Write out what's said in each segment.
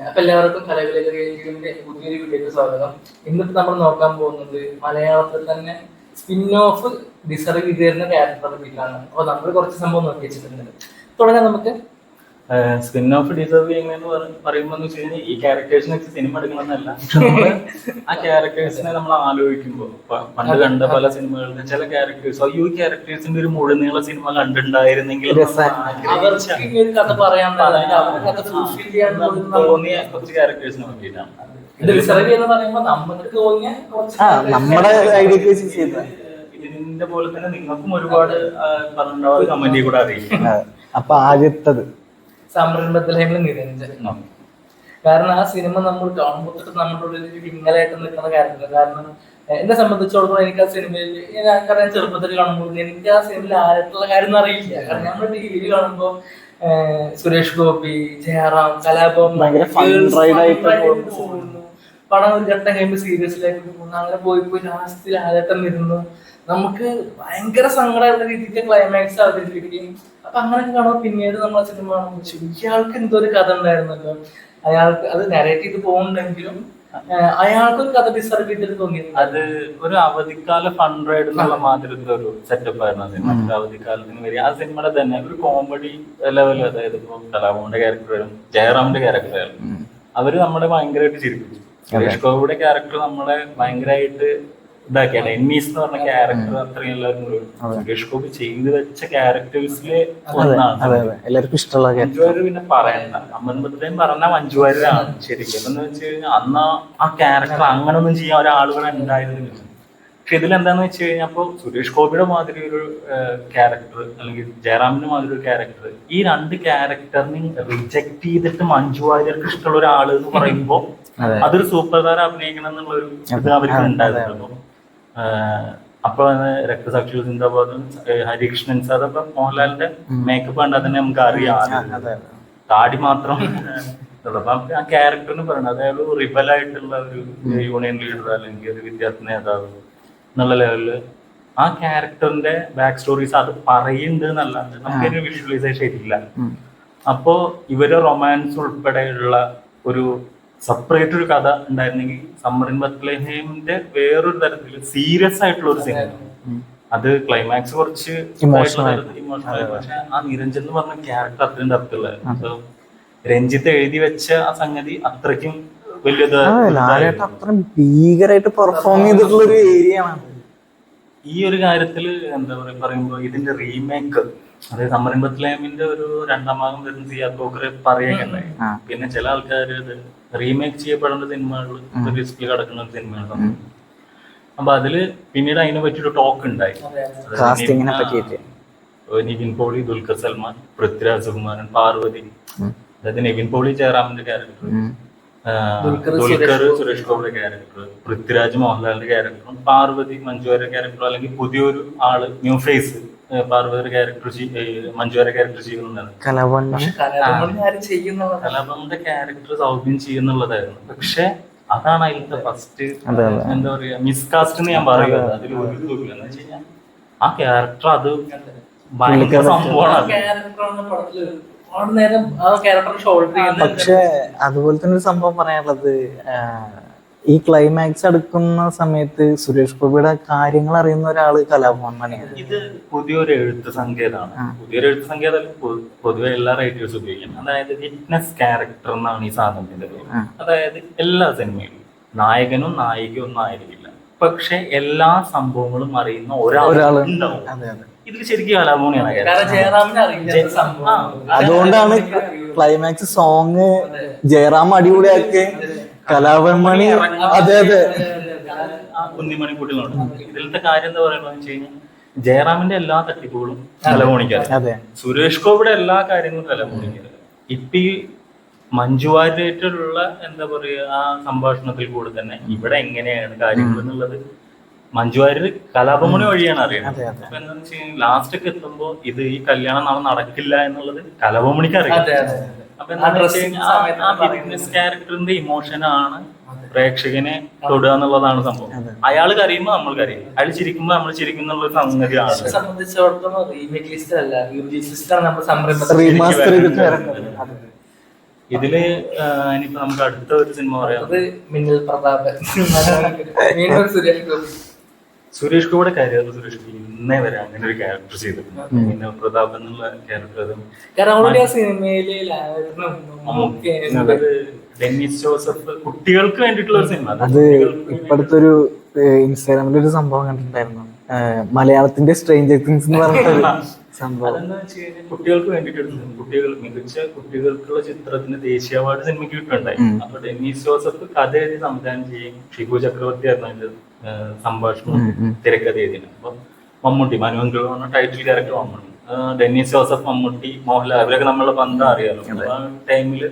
അപ്പൊ എല്ലാവർക്കും കലകളിലെ പുതിയൊരു വീഡിയോക്ക് സ്വാഗതം. ഇന്നിപ്പോ നമ്മൾ നോക്കാൻ പോകുന്നത് മലയാളത്തിൽ തന്നെ സ്പിൻ ഓഫ് ഡിസർവ് ചെയ്തിരുന്ന ക്യാരക്ടറെ പറ്റിയിട്ടാണ്. അപ്പൊ നമ്മൾ കുറച്ച് സംഭവം നോക്കി വെച്ചിട്ടുണ്ട്. തുടങ്ങാൻ നമുക്ക്. സ്പിൻ ഓഫ് ഡിസർവ് ചെയ്യുന്നതെന്ന് പറയുമ്പോൾ ഈ ക്യാരക്ടേഴ്സിനെ സിനിമ എടുക്കണമെന്നല്ല, നമ്മള് ആ ക്യാരക്ടേഴ്സിനെ നമ്മൾ ആലോചിക്കുമ്പോൾ പണ്ട് കണ്ട പല സിനിമകളിലും ചില ക്യാരക്ടേഴ്സ് ഈ ക്യാരക്ടേഴ്സിന്റെ ഒരു മുഴുനീള സിനിമ കണ്ടിട്ടുണ്ടായിരുന്നെങ്കിൽ തോന്നിയ കുറച്ച് ക്യാരക്ടേഴ്സിനെ പറ്റിയിട്ടാണ്. ഇതിന്റെ പോലെ തന്നെ നിങ്ങൾക്കും ഒരുപാട് പറഞ്ഞിട്ടുണ്ടാവും, കമന്റിൽ കൂടെ അറിയിക്കും. അപ്പൊ ആദ്യത്തത് സംരംഭത്തിലെ നിരഞ്ജൻ. കാരണം ആ സിനിമ നമ്മൾ കാണുമ്പോൾ നമ്മുടെ ഉള്ളിൽ വിങ്ങലായിട്ട് നിൽക്കുന്ന കാര്യമില്ല. കാരണം എന്നെ സംബന്ധിച്ചിടത്തോളം എനിക്ക് ആ സിനിമയിൽ ഞാൻ ചെറുപ്പത്തിൽ കാണുമ്പോൾ എനിക്ക് ആ സിനിമയിൽ ആയിട്ടുള്ള കാര്യം ഒന്നും അറിയില്ല. കാരണം നമ്മൾ ടിവിയിൽ കാണുമ്പോൾ സുരേഷ് ഗോപി, ജയറാം, കലാഭവൻ പടം ഒരു ഘട്ടം കഴിയുമ്പോൾ സീരിയസിലേക്ക് പോകുന്നു. അങ്ങനെ പോയി ലാസ്റ്റിൽ ആദ്യത്തം വരുന്നു. നമുക്ക് ഭയങ്കര സങ്കടമുള്ള രീതിക്ക് ക്ലൈമാക്സ് അവതരിപ്പിക്കുകയും അപ്പൊ അങ്ങനെയൊക്കെ കാണുമ്പോൾ പിന്നീട് നമ്മൾ സിനിമ കാണുമ്പോൾ ഇയാൾക്ക് എന്തോ ഒരു കഥ ഉണ്ടായിരുന്നല്ലോ, അയാൾക്ക് അത് നരേറ്റ് ചെയ്ത് പോകുന്നുണ്ടെങ്കിലും അയാൾക്കൊരു കഥ ഡിസർവ് ചെയ്തിട്ട് തോന്നിയത്. അത് ഒരു അവധിക്കാല ഫണ്ട് റൈഡ് എന്നുള്ള മാതിരത്തെ ഒരു സെറ്റപ്പ് ആയിരുന്നു ആ സിനിമ. അവധിക്കാലത്തിന് വരിക ആ സിനിമയുടെ തന്നെ ഒരു കോമഡി ലെവൽ. അതായത് ഇപ്പൊ കലാഭവന്റെ ക്യാരക്ടറും ജയറാമിന്റെ ക്യാരക്ടറും അവര് നമ്മളെ ഭയങ്കരമായിട്ട് ചിരിപ്പിച്ചു. സുരേഷ് ഗോപിയുടെ ക്യാരക്ടർ നമ്മളെ ഭയങ്കരമായിട്ട് ഇതാക്കിയാണ്. എന്നീസ് എന്ന് പറഞ്ഞ ക്യാരക്ടർ അത്രയും എല്ലാവരും സുരേഷ് ഗോപി ചെയ്തു വെച്ച ക്യാരക്ടേഴ്സില് ഒന്നാണ്. എല്ലാവർക്കും ഇഷ്ടമുള്ള മഞ്ജുവാര്യർ പിന്നെ പറയണ്ട. അമ്മൻപത്തിലേയും പറഞ്ഞ മഞ്ജുവാര്യരാണ് ശരിക്കും. എന്ന് വെച്ച് കഴിഞ്ഞാൽ അന്ന് ആ ക്യാരക്ടർ അങ്ങനെ ഒന്നും ചെയ്യാൻ ഒരാളുകളെ ഉണ്ടായിരുന്നില്ല. പക്ഷെ ഇതിലെന്താന്ന് വെച്ച് കഴിഞ്ഞാൽ അപ്പൊ സുരേഷ് ഗോപിയുടെ മാതിരി ഒരു ക്യാരക്ടർ അല്ലെങ്കിൽ ജയറാമിന്റെ മാതിരി ഒരു ക്യാരക്ടർ, ഈ രണ്ട് ക്യാരക്ടറിനെ റിജക്ട് ചെയ്തിട്ട് മഞ്ജുവാര്യർക്ക് ഇഷ്ടമുള്ള ഒരാള് എന്ന് പറയുമ്പോ അതൊരു സൂപ്പർ താരം അഭിനയിക്കണം എന്നുള്ള ഒരു ഇത് അവർക്ക് ഉണ്ടായിരുന്നു. അപ്പൊ രക്തസാക്ഷികൾ സിന്ദാബാദും ഹരികൃഷ്ണൻ സാർ, അപ്പൊ മോഹൻലാലിന്റെ മേക്കപ്പ് കണ്ടാൽ തന്നെ നമുക്ക് അറിയാം താടി മാത്രം. അപ്പൊ ആ ക്യാരക്ടറിന് പറയുന്നത് അതായത് റിബലായിട്ടുള്ള ഒരു യൂണിയൻ ലീഡർ അല്ലെങ്കിൽ ഒരു വിദ്യാർത്ഥി നേതാവ് എന്നുള്ള ലെവലില് ആ ക്യാരക്ടറിന്റെ ബാക്ക് സ്റ്റോറീസ് അത് പറയുന്നുണ്ട് എന്നല്ലാണ്ട് നമുക്കൊരു വിഷ്വലൈസേഷൻ ഇല്ല. അപ്പോ ഇവര് റൊമാൻസ് ഉൾപ്പെടെയുള്ള ഒരു സെപ്പറേറ്റ് ഒരു കഥ ഉണ്ടായിരുന്നെങ്കിൽ സമ്മർ ഇൻ ബത്ലഹേമിന്റെ വേറൊരു തരത്തിൽ സീരിയസ് ആയിട്ടുള്ള ഒരു സിനിമ. അത് ക്ലൈമാക്സ് കുറച്ച് ഇമോഷണൽ. പക്ഷെ ആ നിരഞ്ജൻ എന്ന് പറഞ്ഞ ക്യാരക്ടർ അത്രയും തരത്തിലുള്ളായിരുന്നു. അപ്പൊ രഞ്ജിത്ത് എഴുതി വെച്ച ആ സംഗതി അത്രയ്ക്കും വലിയത് ഭീകരമായിട്ട് പെർഫോം ചെയ്തിട്ടുള്ള ഒരു ഏരിയ ആണ്. ഈ ഒരു കാര്യത്തില് എന്താ പറയാ പറയുമ്പോ ഇതിന്റെ റീമേക്ക്, അതായത് സമ്മർ ഇൻ ബത്ലഹേമിന്റെ ഒരു രണ്ടാം ഭാഗം വരുന്ന സിയാക്കോക്കറെ പറയുകയുണ്ടായി. പിന്നെ ചില ആൾക്കാർ ഇത് റീമേക്ക് ചെയ്യപ്പെടേണ്ട സിനിമകൾ റിസ്കിൽ കിടക്കുന്ന ഒരു സിനിമയാണ്. അപ്പൊ അതില് പിന്നീട് അതിനെ പറ്റിയൊരു ടോക്ക് ഉണ്ടായി. നിവിൻ പോളി, ദുൽഖർ സൽമാൻ, പൃഥ്വിരാജ് സുകുമാരൻ, പാർവതി, അതായത് നിവിൻ പോളി ജയറാമിന്റെ ക്യാരക്ടർ, ദുൽഖർ സുരേഷ് ഗോപിയുടെ ക്യാരക്ടർ, പൃഥ്വിരാജ് മോഹൻലാലിന്റെ ക്യാരക്ടറും, പാർവതി മഞ്ജുവാരുടെ ക്യാരക്ടറും, അല്ലെങ്കിൽ പുതിയൊരു ആള് ന്യൂ ഫേസ് പാർവതിയുടെ ക്യാരക്ടർ മഞ്ജുവാരുടെ ക്യാരക്ടർ ചെയ്യുന്നതാണ്. കലാഭവന്റെ ക്യാരക്ടർ സൗബിൻ ചെയ്യുന്നുള്ളതായിരുന്നു. പക്ഷെ അതാണ് അതിലത്തെ ഫസ്റ്റ് എന്താ പറയാ മിസ്കാസ്റ്റ് എന്ന് ഞാൻ പറയുന്നത്. അതിൽ ഒരു ഇതുമില്ല. എന്ന് വെച്ച് കഴിഞ്ഞാൽ ആ ക്യാരക്ടർ അത് ഭയങ്കര സംഭവമാണ്. പക്ഷെ അതുപോലെ തന്നെ ഒരു സംഭവം പറയാനുള്ളത്, ഈ ക്ലൈമാക്സ് അടുക്കുന്ന സമയത്ത് സുരേഷ് ഗോപിയുടെ കാര്യങ്ങൾ അറിയുന്ന ഒരാള് കലാഭവൻ മണിയാണ്. ഇത് പുതിയൊരു എഴുത്ത് സങ്കേതമാണ്. പുതിയൊരു എഴുത്ത് സങ്കേതം പൊതുവെ എല്ലാ റൈറ്റേഴ്സ് ഉപയോഗിക്കും. അതായത് വിറ്റ്നസ് ക്യാരക്ടർ എന്നാണ് ഈ സാധനത്തിന്റെ പേര്. അതായത് എല്ലാ സിനിമയിലും നായകനും നായികയും ഒന്നും ആയിരിക്കില്ല, പക്ഷെ എല്ലാ സംഭവങ്ങളും അറിയുന്ന ഒരാളുണ്ടാവും. ഇതിൽ ശരിക്കും കലാഭവനാണ്. അതുകൊണ്ടാണ് ക്ലൈമാക്സ് സോങ് ജയറാം അടിപൊളിയാക്കി കലാഭവൻ മണി. അതെ അതെ, കുന്നിമണിക്കൂട്ടിലുണ്ട്. ഇതിലത്തെ കാര്യം എന്താ പറയുന്നത് വെച്ച് കഴിഞ്ഞാൽ ജയറാമിന്റെ എല്ലാ തട്ടിപ്പുകളും കലമോണിക്കാറ്, സുരേഷ് ഗോപിയുടെ എല്ലാ കാര്യങ്ങളും കലമോണിക്കാറ്. ഇപ്പൊ ഈ മഞ്ജു വാര്യരായിട്ടുള്ള എന്താ പറയാ ആ സംഭാഷണത്തിൽ കൂടെ തന്നെ ഇവിടെ എങ്ങനെയാണ് കാര്യങ്ങൾ എന്നുള്ളത് മഞ്ജു വാര്യർ കലാഭവൻ വഴിയാണ് അറിയുന്നത്. അപ്പൊ എന്താണെന്ന് വെച്ച് കഴിഞ്ഞാൽ ലാസ്റ്റ് ഒക്കെ എത്തുമ്പോ ഇത് ഈ കല്യാണം നാളെ നടക്കില്ല എന്നുള്ളത് കലാഭവനിക്ക് അറിയാം. അപ്പൊ എന്താണെന്ന് വെച്ച് കഴിഞ്ഞാൽ ആ ബിസിനസ് ക്യാരക്ടറിന്റെ ഇമോഷനാണ് പ്രേക്ഷകനെ തൊടുക എന്നുള്ളതാണ് സംഭവം. അയാൾ കരയുമ്പോ നമ്മൾ കരയും, അയാൾ ചിരിക്കുമ്പോ നമ്മൾ ചിരിക്കും എന്നുള്ള സംഗതിയാണ്. ഇതില് ഇനിയിപ്പോ നമുക്ക് അടുത്ത ഒരു സിനിമ പറയാം. അത് മിന്നൽ പ്രതാപൻ. വീണ്ടും സുരേഷ് ഗോപി. സുരേഷ് ഗോപിയുടെ കരിയറിൽ സുരേഷ് ഗോപി ഇന്നേ വരെ അങ്ങനെ ഒരു ക്യാരക്ടർ ചെയ്തിട്ടുണ്ട്. മിന്നൽ പ്രതാപ് എന്നുള്ള ക്യാരക്ടർ കാരണം ഓൾറെഡി ആ സിനിമയില് ഡെന്നിസ് ജോസഫ് കുട്ടികൾക്ക് വേണ്ടിയിട്ടുള്ള ഒരു സിനിമ. അത് ഇപ്പോഴത്തൊരു ഇൻസ്റ്റാഗ്രാമിൽ ഒരു സംഭവം കണ്ടിട്ടുണ്ടായിരുന്നു, മലയാളത്തിന്റെ സ്ട്രേഞ്ചർ തിങ്സ് എന്ന് പറഞ്ഞിട്ടൊരു സംഭവം. അതെന്താ വെച്ച് കഴിഞ്ഞാൽ കുട്ടികൾക്ക് വേണ്ടിയിട്ട് എടുത്തത്, കുട്ടികൾ മികച്ച കുട്ടികൾക്കുള്ള ചിത്രത്തിന് ദേശീയ അവാർഡ് സിനിമയ്ക്ക് കിട്ടുണ്ടായി. അപ്പൊ ഡെന്നിസ് ജോസഫ് കഥ എഴുതി സംവിധാനം ചെയ്യും, ഷിബു ചക്രവർത്തി ആയിരുന്നു അതിന്റെ സംഭാഷണം തിരക്കഥ എഴുതിയത്. അപ്പൊ മമ്മൂട്ടി മനുവങ്കിൾ പറഞ്ഞ ടൈറ്റിൽ ക്യാരക്ടർ മമ്മൂട്ടി, ഡെന്നിസ് ജോസഫ്, മമ്മൂട്ടി, മോഹൻലാൽ അവരൊക്കെ നമ്മളെ ബന്ധം അറിയാലോ. ആ ടൈമില്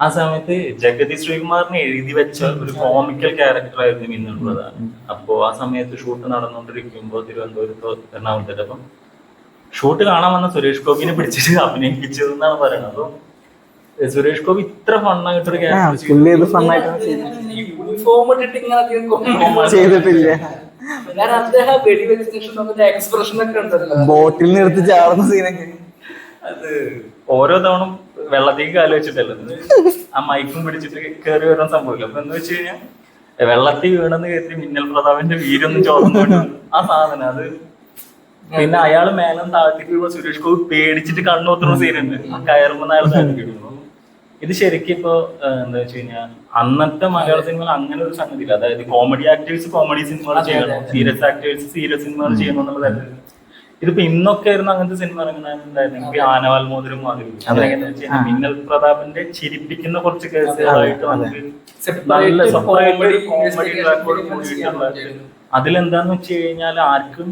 ആ സമയത്ത് ജഗതി ശ്രീകുമാറിനെ എഴുതി വെച്ച ഒരു കോമിക്കൽ ക്യാരക്ടർ ആയിരുന്നു മിന്നൽ പ്രതാപൻ. അപ്പോ ആ സമയത്ത് ഷൂട്ട് നടന്നുകൊണ്ടിരിക്കുമ്പോൾ തിരുവനന്തപുരത്ത് എറണാകുളത്ത്, അപ്പം ഷൂട്ട് കാണാൻ വന്ന സുരേഷ് ഗോപിനെ പിടിച്ചിട്ട് അഭിനയിപ്പിച്ചത് എന്നാണ് പറയുന്നത്. അപ്പൊ സുരേഷ് ഗോപി ഇത്ര ഫണ്ണായിട്ടൊരു ക്യാരക്ടർ ചെയ്തിട്ടില്ല. എക്സ്പ്രഷൻ ഒക്കെ ഉണ്ടല്ലോ, ബോട്ടിൽ നിർത്തി ചാടുന്ന സീനൊക്കെ. അത് ഓരോ തവണ വെള്ളത്തേക്ക് കാല് വെച്ചിട്ടല്ലോ ആ മൈക്കും പിടിച്ചിട്ട് കയറി വരുന്ന സംഭവില്ല. അപ്പൊ എന്താ വെച്ച് കഴിഞ്ഞാൽ വെള്ളത്തിൽ വീണെന്ന് കരുതി മിന്നൽ പ്രതാപന്റെ വീരൊന്നും ചോർന്നു ആ സാധനം അത്. പിന്നെ അയാള് മേലും താഴ്ത്തിക്ക് സുരേഷ് ഗോപി പേടിച്ചിട്ട് കണ്ണൂത്തുന്ന സീനുണ്ട്, കയറുമ്പോൾ അയാൾ താഴ്ത്തി. ഇത് ശരിക്കും ഇപ്പൊ എന്താ വെച്ച് കഴിഞ്ഞാൽ അന്നത്തെ മലയാള സിനിമയിൽ അങ്ങനെ ഒരു സംഗതി ഇല്ല. അതായത് കോമഡി ആക്ടേഴ്സ് കോമഡി സിനിമകൾ ചെയ്യണം, സീരിയസ് ആക്ടേഴ്സ് സീരിയസ് സിനിമകൾ ചെയ്യണം എന്നുള്ള തരത്തിൽ. ഇതിപ്പോ ഇന്നൊക്കെ ആയിരുന്നു അങ്ങനത്തെ സിനിമ ഇറങ്ങുന്നുണ്ടായിരുന്നു, ആനവാൽ മോതിരം മാതിരി. മിന്നൽ പ്രതാപന്റെ ചിരിപ്പിക്കുന്ന കുറച്ച് കേസുകളായിട്ട് നമുക്ക് നല്ല അതിലെന്താന്ന് വെച്ച് കഴിഞ്ഞാൽ ആർക്കും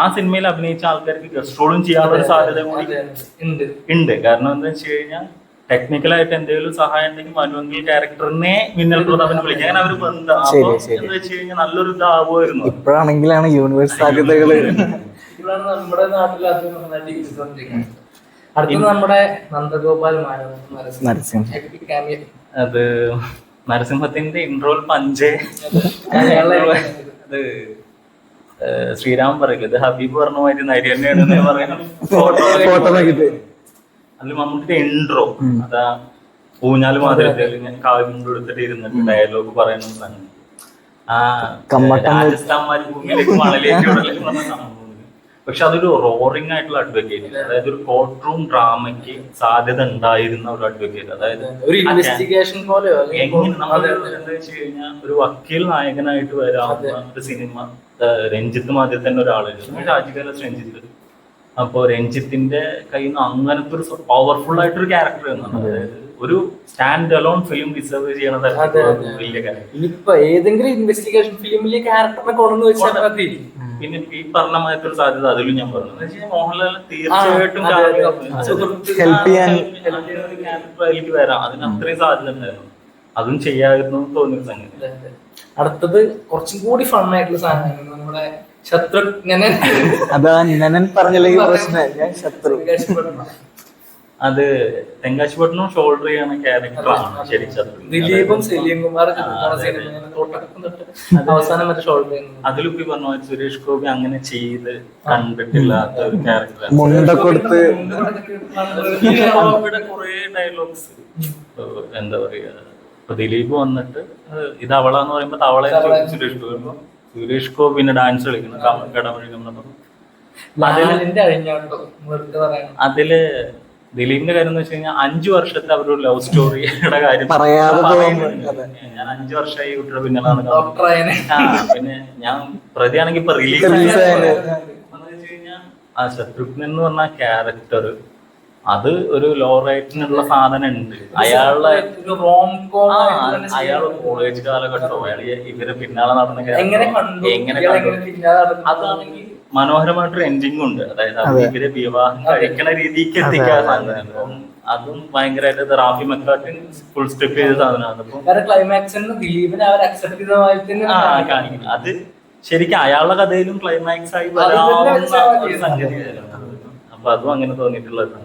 ആ സിനിമയിൽ അഭിനയിച്ച ആൾക്കാർക്ക് ഗസ്റ്റ് റോളും ചെയ്യാനുള്ള ഒരു സാധ്യത കൂടി ഉണ്ട്. കാരണം എന്താ വെച്ച് കഴിഞ്ഞാൽ ടെക്നിക്കലായിട്ട് എന്തെങ്കിലും സഹായം ഉണ്ടെങ്കിൽ മനുവെങ്കിൽ ക്യാരക്ടറിനെ മിന്നൽ പ്രതാപനെ വിളിക്കാൻ അങ്ങനെ അവർ ബന്ധം. അപ്പൊ എന്താ വെച്ച് കഴിഞ്ഞാൽ നല്ലൊരു ഇതാവുമായിരുന്നു. ഇപ്പോഴാണെങ്കിലാണ് യൂണിവേഴ്സ് സാധ്യതകള് നമ്മുടെ നാട്ടിൽ അത് അടുത്തത് നമ്മുടെ നന്ദഗോപാൽ നരസിംഹ. അത് നരസിംഹത്തിന്റെ ഇൻട്രോൾ പഞ്ചേ അത് ശ്രീരാമൻ പറയില്ല, ഇത് ഹബീബ് പറഞ്ഞ മാതിരി നരി തന്നെയാണ് പറയുന്നത്. അതിൽ മമ്മൂട്ടിയുടെ ഇൻട്രോ അതാ ഊഞ്ഞാല് മാതിരി ഞാൻ കാവ്യം എടുത്തിട്ട് ഇരുന്നിട്ട് ഡയലോഗ് പറയുന്ന സംഗതി, ആ രാജസ്ഥാൻമാര് ഭൂമിയിലേക്ക് മണലേക്ക് പറഞ്ഞ സംഭവം. പക്ഷെ അതൊരു റോറിംഗ് ആയിട്ടുള്ള അഡ്വക്കേറ്റ്, അതായത് ഒരു കോർട്ട് റൂം ഡ്രാമയ്ക്ക് സാധ്യത ഉണ്ടായിരുന്ന ഒരു അഡ്വക്കേറ്റ്. അതായത് എങ്ങനെ നമ്മൾ എന്താ വെച്ച് കഴിഞ്ഞാൽ ഒരു വക്കീൽ നായകനായിട്ട് വരാവുന്ന ഒരു സിനിമ രഞ്ജിത്ത് മാതിരി തന്നെ ഒരാളായിരുന്നു, രാജകേല രഞ്ജിത്ത്. അപ്പൊ രഞ്ജിത്തിന്റെ കയ്യിൽ നിന്ന് അങ്ങനത്തെ ഒരു പവർഫുൾ ആയിട്ടൊരു ക്യാരക്ടർ എന്നാണ്, അതായത് ഒരു സ്റ്റാൻഡ് അലോൺ ഫിലിം ഡിസേർവ് ചെയ്യണത് വലിയ കാര്യം. ഇനിയിപ്പോ ഏതെങ്കിലും ഇൻവെസ്റ്റിഗേഷൻ ഫിലിമിലെ ക്യാരക്ടറിനെ കൊണ്ടു വെച്ചാൽ മതി. പിന്നെ ഈ പറഞ്ഞ മാതിരി സാധ്യത അതിലും ഞാൻ പറഞ്ഞു, മോഹൻലാൽ തീർച്ചയായിട്ടും ക്യാരക്ടറിലേക്ക് വരാം, അതിന് അത്രയും സാധ്യത ഉണ്ടായിരുന്നു, അതും ചെയ്യാമായിരുന്നു തോന്നിയ സംഗതി. അടുത്തത് കുറച്ചും കൂടി ഫണ്ണായിട്ടുള്ള സാധനങ്ങൾ നമ്മുടെ ശത്രുഘ്നൻ. അതാ ഞാൻ പറഞ്ഞില്ലെങ്കിൽ പ്രശ്നം, ഞാൻ ശത്രു. അത് തെങ്കാശിപട്ടണം ഷോൾഡർ ചെയ്യുന്ന ക്യാരക്ടറാണ് ശരി ശത്രു. ദിലീപും സലീം കുമാറും അവസാനം വരെ ഷോൾഡർ ചെയ്യുന്നു. അതിലിപ്പോ പറഞ്ഞ സുരേഷ് ഗോപി അങ്ങനെ ചെയ്ത് കണ്ടിട്ടില്ലാത്ത ഒരു ക്യാരക്ടറാണ്. കുറെ ഡയലോഗ്സ് എന്താ പറയാ, ഇപ്പൊ ദിലീപ് വന്നിട്ട് ഇത് അവളാന്ന് പറയുമ്പോ തവളെ സുരേഷ് ഗോപി, സുരേഷ് ഗോപിന്റെ ഡാൻസ് കളിക്കുന്നു കടമഴിക്കുന്നപ്പോ അതില് ദിലീപിന്റെ കാര്യം എന്ന് വെച്ച് കഴിഞ്ഞാൽ 5 വർഷത്തെ അവരൊരു ലവ് സ്റ്റോറിയുടെ കാര്യം ഞാൻ 5 വർഷമായി കുട്ടിയുടെ പിന്നാലാണ്. പിന്നെ ഞാൻ പ്രതിയാണെങ്കിൽ ഇപ്പൊ റിലീസ് വെച്ച് കഴിഞ്ഞാൽ ആ ശത്രുഘ്നൻ എന്ന് പറഞ്ഞ ക്യാരക്ടർ അത് ഒരു ലോ റൈറ്റിനുള്ള സാധനം ഉണ്ട്. അയാളുടെ അയാള് കോളേജ് കാലഘട്ടം ഇവരെ പിന്നാലെ നടന്ന എങ്ങനെ അതാണെങ്കിൽ മനോഹരമായിട്ടൊരു എൻഡിങ് ഉണ്ട്. അതായത് ഇവരെ വിവാഹം കഴിക്കണ രീതിക്ക് എത്തിക്കാൻ സാധനം, അതും ഭയങ്കരമായിട്ട് റാഫി മെക്കാട്ടിൻ ഫുൾ സ്റ്റെപ്പ് ചെയ്ത സാധനമാണ്. കാണിക്കുന്നത് അത് ശരിക്കും അയാളുടെ കഥയിലും ക്ലൈമാക്സ് ആയി വരാവുന്ന ഒരു സംഗതിയായിരുന്നു. അപ്പൊ അതും അങ്ങനെ തോന്നിയിട്ടുള്ളത്.